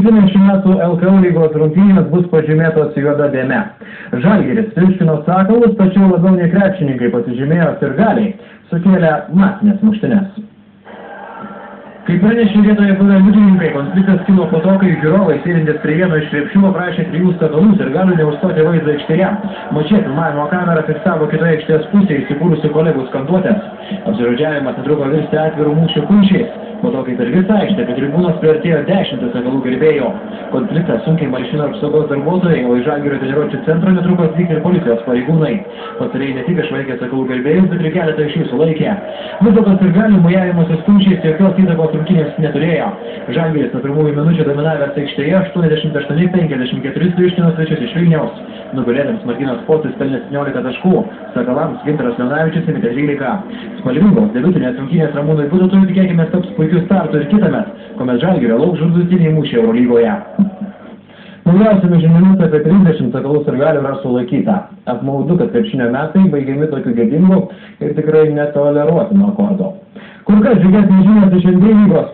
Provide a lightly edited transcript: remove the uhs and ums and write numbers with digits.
Paskutinės šių metų LKL lygos rungtynės bus pažymėtos juoda dėme. Žalgiris triuškino Sakalus, tačiau labiau nei krepšininkai pasižymėjo sirgaliai, sukėlė masinės muštines. Kaip pranešė vietoje buvę liudininkai, konfliktas kilo po to, kai žiūrovai sėdintys prie vieno iš krepšių paprašė 3 statalus ir gali neužstoti vaizdą aikštėje. Mačia filmavimo kamera fiksavo kitoje aikštės pusėje įsikūrusių kolegų skanduotės. Apsižodžiavimas netruko virsti atvirų mūšių kumščiais. Po to, kai per visą aikštę prie tribūnos priartėjo 10 Sakalų gerbėjų. Konfliktą sunkiai malšino apsaugos darbuotojai, o į Žalgirio treniruočių centrą netruko atvykti ir policijos pareigūnai. Pastarėjai ne tik išvaikė Sakalų gerbėjus, bet ir keletą iš jų sulaikė. Vis dėlto sirgalių mojavimasis kumščiais jokios įtakos rungtynėms neturėjo. Žalgiris nuo pirmųjų minučių dominavęs aikštėje 88-54 triuškino svečius iš Vilniaus. Nugalėtams Martynas Pocius pelnė 17 taškų, Sakalams Gintaras Leonavičius įmetė 13. Spalvingos debiutinės rungtynės Ramūnui Budutui tikėkimės taps puikiu startu ir kitąmet, kuomet Žalgirio lauks žūtbūtiniai mūšiai Eurolygoje. Naujausiamis žiniomis apie 30 Sakalų sirgalių yra sulaikyta. Apmaudu, kad krepšinio metai baigiami tokiu gėdingu ir tikrai netoleruotinu akordu. Kur kas džiugesnės žinios iš NBA lygos.